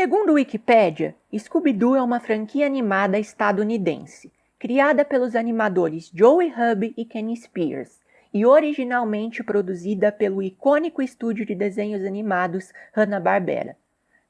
Segundo o Wikipedia, Scooby-Doo é uma franquia animada estadunidense, criada pelos animadores Joey Hubby e Kenny Spears, e originalmente produzida pelo icônico estúdio de desenhos animados Hanna-Barbera.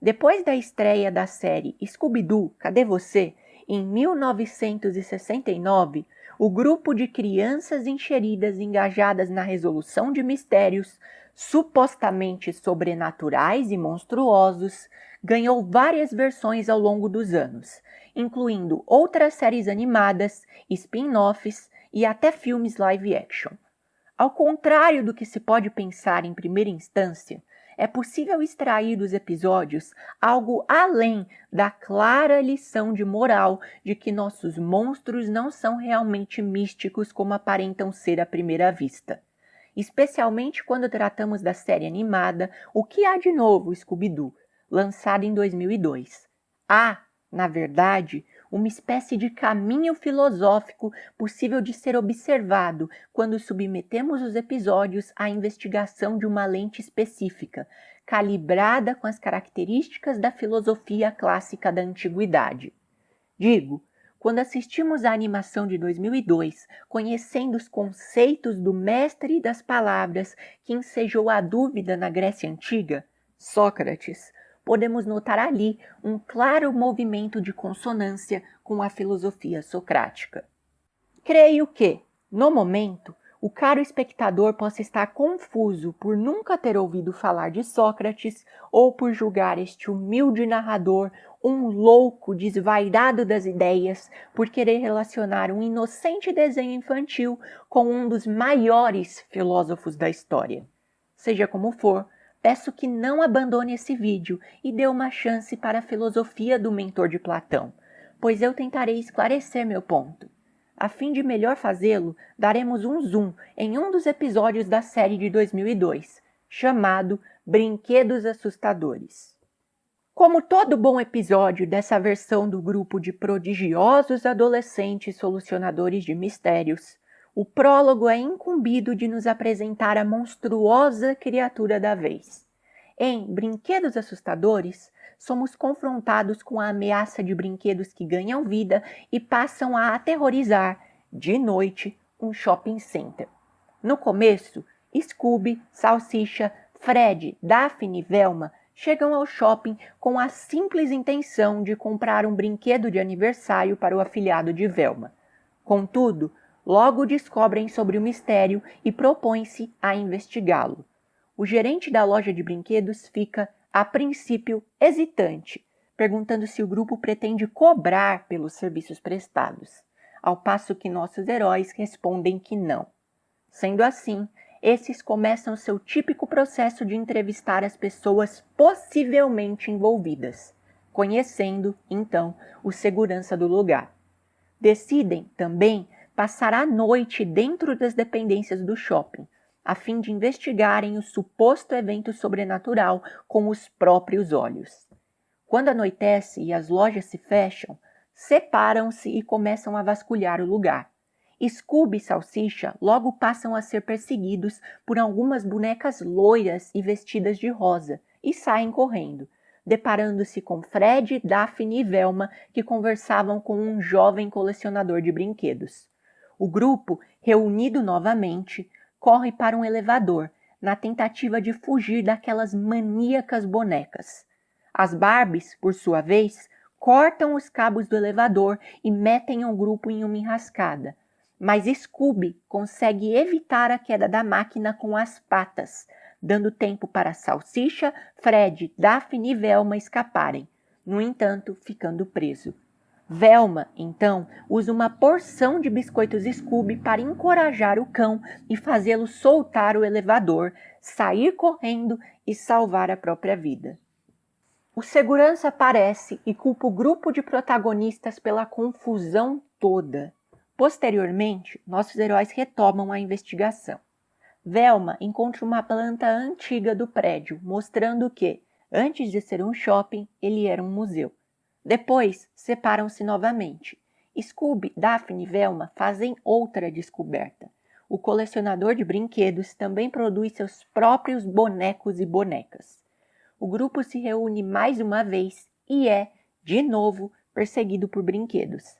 Depois da estreia da série Scooby-Doo, Cadê Você?, em 1969, o grupo de crianças encheridas engajadas na resolução de mistérios supostamente sobrenaturais e monstruosos ganhou várias versões ao longo dos anos, incluindo outras séries animadas, spin-offs e até filmes live action. Ao contrário do que se pode pensar em primeira instância, é possível extrair dos episódios algo além da clara lição de moral de que nossos monstros não são realmente místicos como aparentam ser à primeira vista. Especialmente quando tratamos da série animada O Que Há de Novo, Scooby-Doo, lançada em 2002. Há, na verdade, uma espécie de caminho filosófico possível de ser observado quando submetemos os episódios à investigação de uma lente específica, calibrada com as características da filosofia clássica da antiguidade. Digo, quando assistimos à animação de 2002, conhecendo os conceitos do mestre das palavras que ensejou a dúvida na Grécia Antiga, Sócrates, podemos notar ali um claro movimento de consonância com a filosofia socrática. Creio que, no momento, o caro espectador possa estar confuso por nunca ter ouvido falar de Sócrates ou por julgar este humilde narrador um louco desvairado das ideias por querer relacionar um inocente desenho infantil com um dos maiores filósofos da história. Seja como for, peço que não abandone esse vídeo e dê uma chance para a filosofia do mentor de Platão, pois eu tentarei esclarecer meu ponto. A fim de melhor fazê-lo, daremos um zoom em um dos episódios da série de 2002, chamado Brinquedos Assustadores. Como todo bom episódio dessa versão do grupo de prodigiosos adolescentes solucionadores de mistérios, o prólogo é incumbido de nos apresentar a monstruosa criatura da vez. Em Brinquedos Assustadores, somos confrontados com a ameaça de brinquedos que ganham vida e passam a aterrorizar, de noite, um shopping center. No começo, Scooby, Salsicha, Fred, Daphne e Velma chegam ao shopping com a simples intenção de comprar um brinquedo de aniversário para o afilhado de Velma. Contudo, logo descobrem sobre o mistério e propõem-se a investigá-lo. O gerente da loja de brinquedos fica, a princípio, hesitante, perguntando se o grupo pretende cobrar pelos serviços prestados, ao passo que nossos heróis respondem que não. Sendo assim, esses começam seu típico processo de entrevistar as pessoas possivelmente envolvidas, conhecendo, então, o segurança do lugar. Decidem, também, passar a noite dentro das dependências do shopping, a fim de investigarem o suposto evento sobrenatural com os próprios olhos. Quando anoitece e as lojas se fecham, separam-se e começam a vasculhar o lugar. Scooby e Salsicha logo passam a ser perseguidos por algumas bonecas loiras e vestidas de rosa e saem correndo, deparando-se com Fred, Daphne e Velma, que conversavam com um jovem colecionador de brinquedos. O grupo, reunido novamente, corre para um elevador, na tentativa de fugir daquelas maníacas bonecas. As Barbies, por sua vez, cortam os cabos do elevador e metem o grupo em uma enrascada. Mas Scooby consegue evitar a queda da máquina com as patas, dando tempo para Salsicha, Fred, Daphne e Velma escaparem, no entanto, ficando preso. Velma, então, usa uma porção de biscoitos Scooby para encorajar o cão e fazê-lo soltar o elevador, sair correndo e salvar a própria vida. O segurança aparece e culpa o grupo de protagonistas pela confusão toda. Posteriormente, nossos heróis retomam a investigação. Velma encontra uma planta antiga do prédio, mostrando que, antes de ser um shopping, ele era um museu. Depois, separam-se novamente. Scooby, Daphne e Velma fazem outra descoberta. O colecionador de brinquedos também produz seus próprios bonecos e bonecas. O grupo se reúne mais uma vez e é, de novo, perseguido por brinquedos.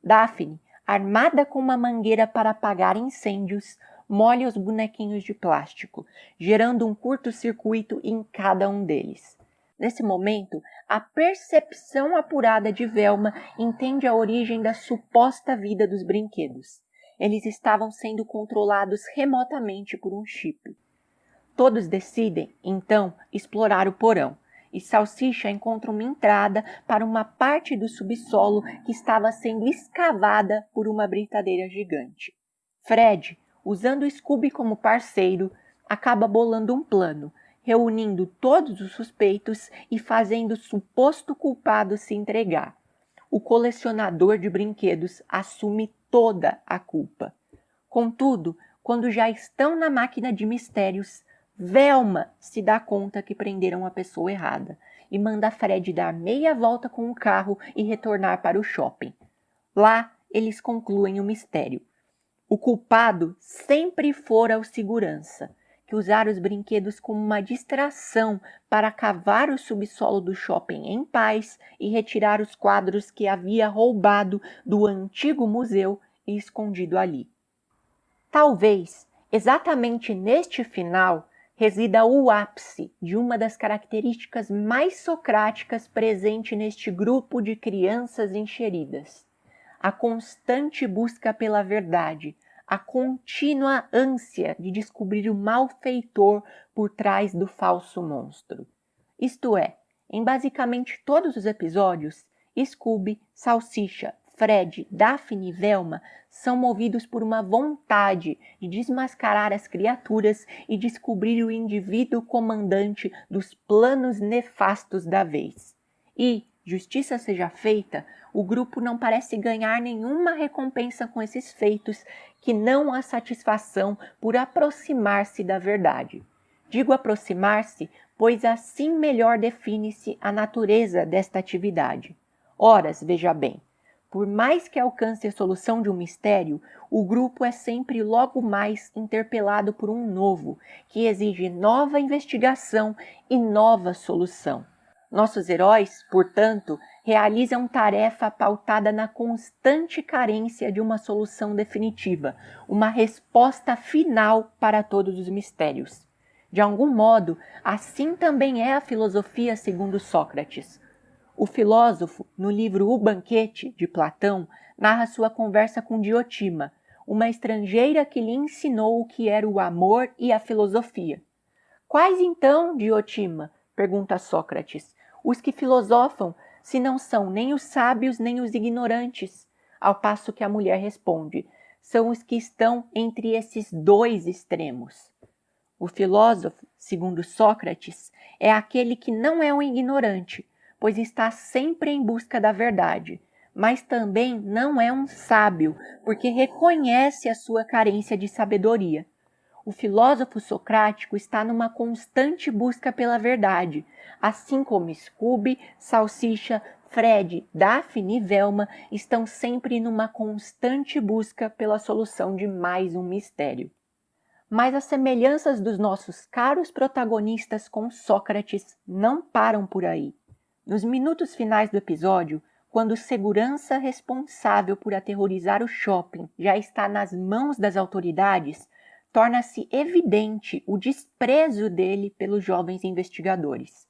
Daphne, armada com uma mangueira para apagar incêndios, molha os bonequinhos de plástico, gerando um curto-circuito em cada um deles. Nesse momento, a percepção apurada de Velma entende a origem da suposta vida dos brinquedos. Eles estavam sendo controlados remotamente por um chip. Todos decidem, então, explorar o porão, e Salsicha encontra uma entrada para uma parte do subsolo que estava sendo escavada por uma britadeira gigante. Fred, usando Scooby como parceiro, acaba bolando um plano, reunindo todos os suspeitos e fazendo o suposto culpado se entregar. O colecionador de brinquedos assume toda a culpa. Contudo, quando já estão na máquina de mistérios, Velma se dá conta que prenderam a pessoa errada e manda Fred dar meia volta com o carro e retornar para o shopping. Lá, eles concluem o mistério. O culpado sempre fora o segurança, que usara os brinquedos como uma distração para cavar o subsolo do shopping em paz e retirar os quadros que havia roubado do antigo museu e escondido ali. Talvez, exatamente neste final, resida o ápice de uma das características mais socráticas presente neste grupo de crianças encheridas. A constante busca pela verdade, a contínua ânsia de descobrir o malfeitor por trás do falso monstro. Isto é, em basicamente todos os episódios, Scooby, Salsicha, Fred, Daphne e Velma são movidos por uma vontade de desmascarar as criaturas e descobrir o indivíduo comandante dos planos nefastos da vez. E, justiça seja feita, o grupo não parece ganhar nenhuma recompensa com esses feitos que não a satisfação por aproximar-se da verdade. Digo aproximar-se, pois assim melhor define-se a natureza desta atividade. Ora, veja bem, por mais que alcance a solução de um mistério, o grupo é sempre logo mais interpelado por um novo, que exige nova investigação e nova solução. Nossos heróis, portanto, realizam tarefa pautada na constante carência de uma solução definitiva, uma resposta final para todos os mistérios. De algum modo, assim também é a filosofia segundo Sócrates. O filósofo, no livro O Banquete, de Platão, narra sua conversa com Diotima, uma estrangeira que lhe ensinou o que era o amor e a filosofia. Quais então, Diotima? Pergunta Sócrates. Os que filosofam, se não são nem os sábios nem os ignorantes. Ao passo que a mulher responde, são os que estão entre esses dois extremos. O filósofo, segundo Sócrates, é aquele que não é um ignorante, pois está sempre em busca da verdade, mas também não é um sábio, porque reconhece a sua carência de sabedoria. O filósofo socrático está numa constante busca pela verdade, assim como Scooby, Salsicha, Fred, Daphne e Velma estão sempre numa constante busca pela solução de mais um mistério. Mas as semelhanças dos nossos caros protagonistas com Sócrates não param por aí. Nos minutos finais do episódio, quando o segurança responsável por aterrorizar o shopping já está nas mãos das autoridades, torna-se evidente o desprezo dele pelos jovens investigadores.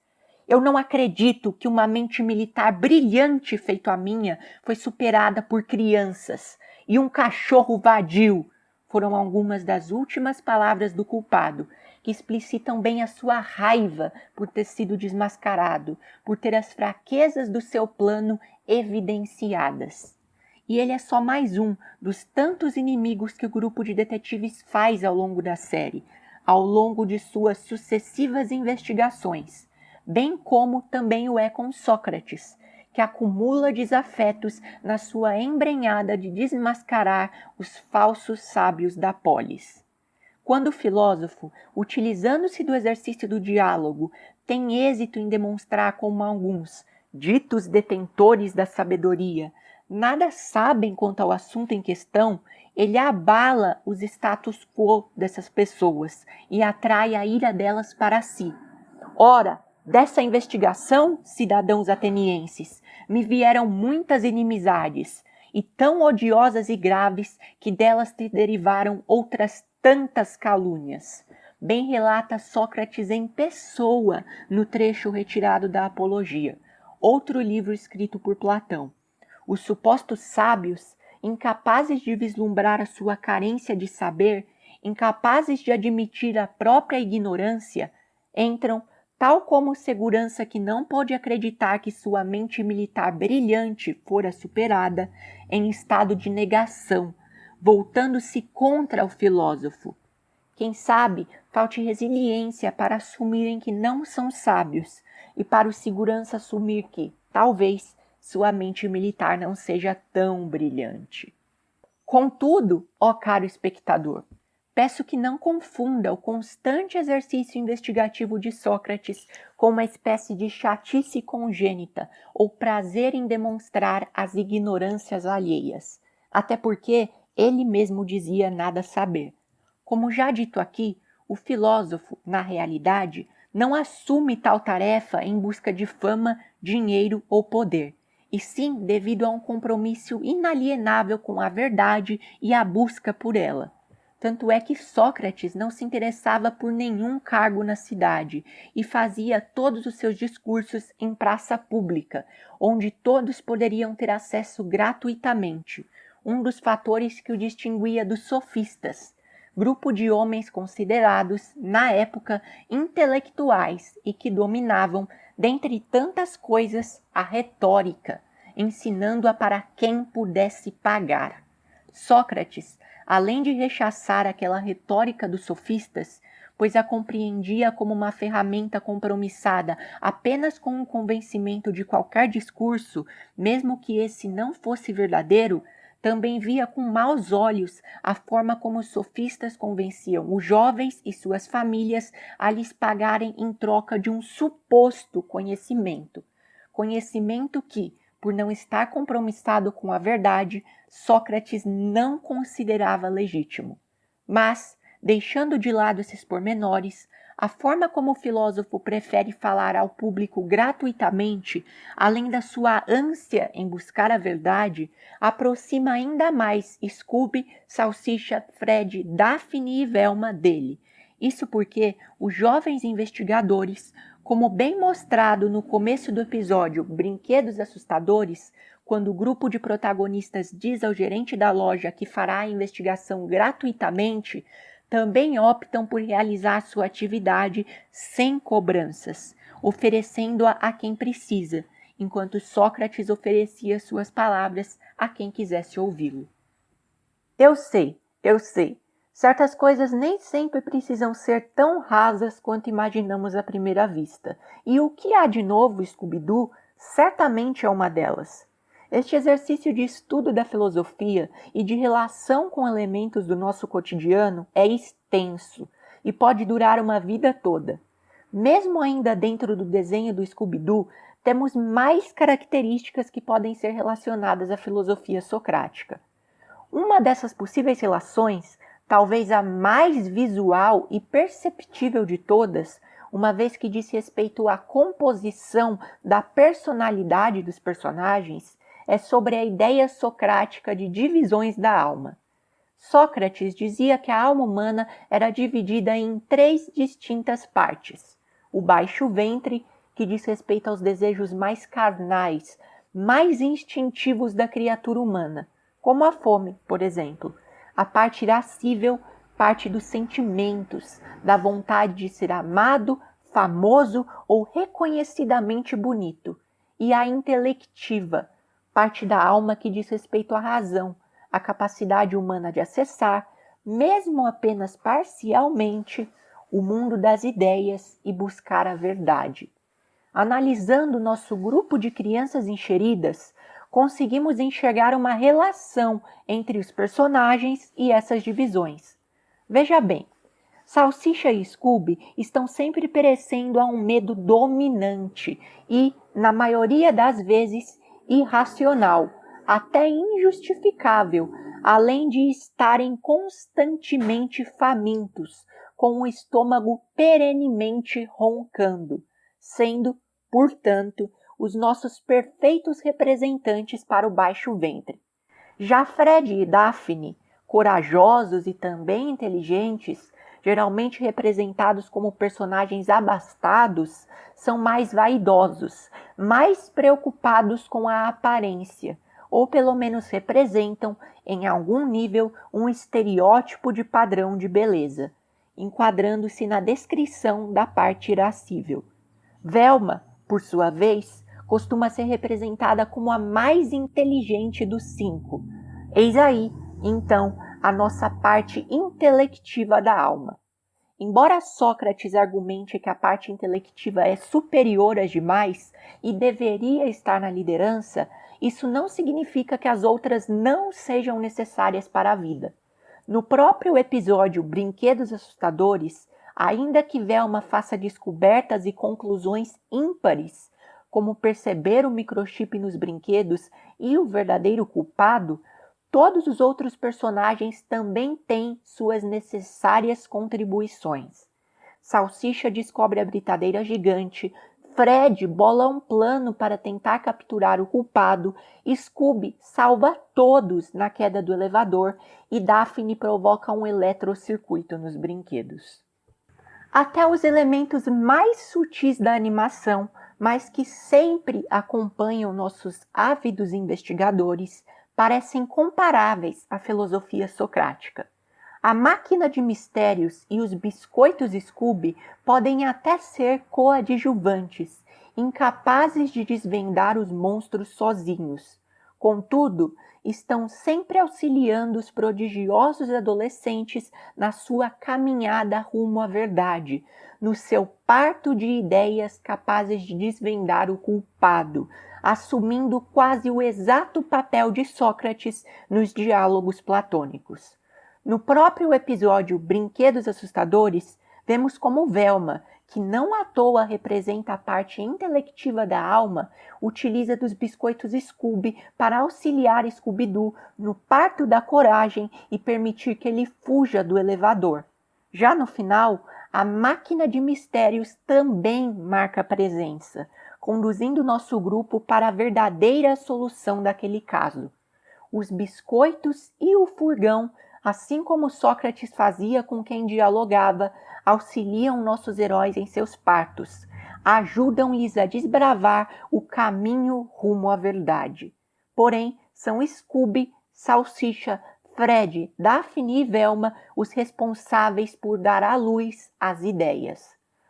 Eu não acredito que uma mente militar brilhante feito a minha foi superada por crianças e um cachorro vadio, foram algumas das últimas palavras do culpado, que explicitam bem a sua raiva por ter sido desmascarado, por ter as fraquezas do seu plano evidenciadas. E ele é só mais um dos tantos inimigos que o grupo de detetives faz ao longo da série, ao longo de suas sucessivas investigações, bem como também o é com Sócrates, que acumula desafetos na sua embrenhada de desmascarar os falsos sábios da polis. Quando o filósofo, utilizando-se do exercício do diálogo, tem êxito em demonstrar como alguns, ditos detentores da sabedoria, nada sabem quanto ao assunto em questão, ele abala os status quo dessas pessoas e atrai a ira delas para si. Ora, Dessa investigação, cidadãos atenienses, me vieram muitas inimizades, e tão odiosas e graves que delas te derivaram outras tantas calúnias. Bem relata Sócrates em pessoa no trecho retirado da Apologia, outro livro escrito por Platão. Os supostos sábios, incapazes de vislumbrar a sua carência de saber, incapazes de admitir a própria ignorância, entram, tal como segurança que não pôde acreditar que sua mente militar brilhante fora superada, em estado de negação, voltando-se contra o filósofo. Quem sabe, falte resiliência para assumirem que não são sábios e para o segurança assumir que, talvez, sua mente militar não seja tão brilhante. Contudo, ó caro espectador, peço que não confunda o constante exercício investigativo de Sócrates com uma espécie de chatice congênita ou prazer em demonstrar as ignorâncias alheias, até porque ele mesmo dizia nada saber. Como já dito aqui, o filósofo, na realidade, não assume tal tarefa em busca de fama, dinheiro ou poder, e sim devido a um compromisso inalienável com a verdade e a busca por ela. Tanto é que Sócrates não se interessava por nenhum cargo na cidade e fazia todos os seus discursos em praça pública, onde todos poderiam ter acesso gratuitamente, um dos fatores que o distinguia dos sofistas, grupo de homens considerados, na época, intelectuais e que dominavam, dentre tantas coisas, a retórica, ensinando-a para quem pudesse pagar. Sócrates, além de rechaçar aquela retórica dos sofistas, pois a compreendia como uma ferramenta compromissada apenas com o convencimento de qualquer discurso, mesmo que esse não fosse verdadeiro, também via com maus olhos a forma como os sofistas convenciam os jovens e suas famílias a lhes pagarem em troca de um suposto conhecimento. Conhecimento que, por não estar compromissado com a verdade, Sócrates não considerava legítimo. Mas, deixando de lado esses pormenores, a forma como o filósofo prefere falar ao público gratuitamente, além da sua ânsia em buscar a verdade, aproxima ainda mais Scooby, Salsicha, Fred, Daphne e Velma dele. Isso porque os jovens investigadores, como bem mostrado no começo do episódio Brinquedos Assustadores, quando o grupo de protagonistas diz ao gerente da loja que fará a investigação gratuitamente, também optam por realizar sua atividade sem cobranças, oferecendo-a a quem precisa, enquanto Sócrates oferecia suas palavras a quem quisesse ouvi-lo. Eu sei. Certas coisas nem sempre precisam ser tão rasas quanto imaginamos à primeira vista, e o que há de novo, Scooby-Doo, certamente é uma delas. Este exercício de estudo da filosofia e de relação com elementos do nosso cotidiano é extenso e pode durar uma vida toda. Mesmo ainda dentro do desenho do Scooby-Doo, temos mais características que podem ser relacionadas à filosofia socrática. Uma dessas possíveis relações, talvez a mais visual e perceptível de todas, uma vez que diz respeito à composição da personalidade dos personagens, é sobre a ideia socrática de divisões da alma. Sócrates dizia que a alma humana era dividida em 3 distintas partes. O baixo ventre, que diz respeito aos desejos mais carnais, mais instintivos da criatura humana, como a fome, por exemplo. A parte irascível, parte dos sentimentos, da vontade de ser amado, famoso ou reconhecidamente bonito. E a intelectiva, parte da alma que diz respeito à razão, a capacidade humana de acessar, mesmo apenas parcialmente, o mundo das ideias e buscar a verdade. Analisando nosso grupo de crianças encheridas, conseguimos enxergar uma relação entre os personagens e essas divisões. Veja bem, Salsicha e Scooby estão sempre perecendo a um medo dominante e, na maioria das vezes, irracional, até injustificável, além de estarem constantemente famintos, com o estômago perenemente roncando. sendo, portanto, os nossos perfeitos representantes para o baixo ventre. Já Fred e Daphne, corajosos e também inteligentes, geralmente representados como personagens abastados, são mais vaidosos, mais preocupados com a aparência, ou pelo menos representam, em algum nível, um estereótipo de padrão de beleza, enquadrando-se na descrição da parte irascível. Velma, por sua vez, costuma ser representada como a mais inteligente dos 5. Eis aí, então, a nossa parte intelectiva da alma. Embora Sócrates argumente que a parte intelectiva é superior às demais e deveria estar na liderança, isso não significa que as outras não sejam necessárias para a vida. No próprio episódio Brinquedos Assustadores, ainda que Velma faça descobertas e conclusões ímpares, como perceber o microchip nos brinquedos e o verdadeiro culpado, todos os outros personagens também têm suas necessárias contribuições. Salsicha descobre a britadeira gigante, Fred bola um plano para tentar capturar o culpado, Scooby salva todos na queda do elevador e Daphne provoca um eletrocircuito nos brinquedos. Até os elementos mais sutis da animação, mas que sempre acompanham nossos ávidos investigadores, parecem comparáveis à filosofia socrática. A máquina de mistérios e os biscoitos Scooby podem até ser coadjuvantes, incapazes de desvendar os monstros sozinhos. Contudo, estão sempre auxiliando os prodigiosos adolescentes na sua caminhada rumo à verdade, no seu parto de ideias capazes de desvendar o culpado, assumindo quase o exato papel de Sócrates nos diálogos platônicos. No próprio episódio Brinquedos Assustadores, vemos como Velma, que não à toa representa a parte intelectiva da alma, utiliza dos biscoitos Scooby para auxiliar Scooby-Doo no parto da coragem e permitir que ele fuja do elevador. Já no final, a máquina de mistérios também marca presença, conduzindo nosso grupo para a verdadeira solução daquele caso. Os biscoitos e o furgão, assim como Sócrates fazia com quem dialogava, auxiliam nossos heróis em seus partos, ajudam-lhes a desbravar o caminho rumo à verdade. Porém, são Scooby, Salsicha, Fred, Daphne e Velma os responsáveis por dar à luz as ideias.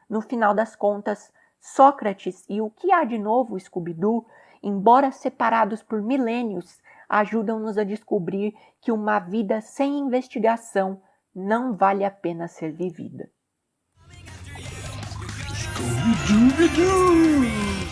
No final das contas, Sócrates e o que há de novo Scooby-Doo, embora separados por milênios, ajudam-nos a descobrir que uma vida sem investigação não vale a pena ser vivida. Scooby-Doo!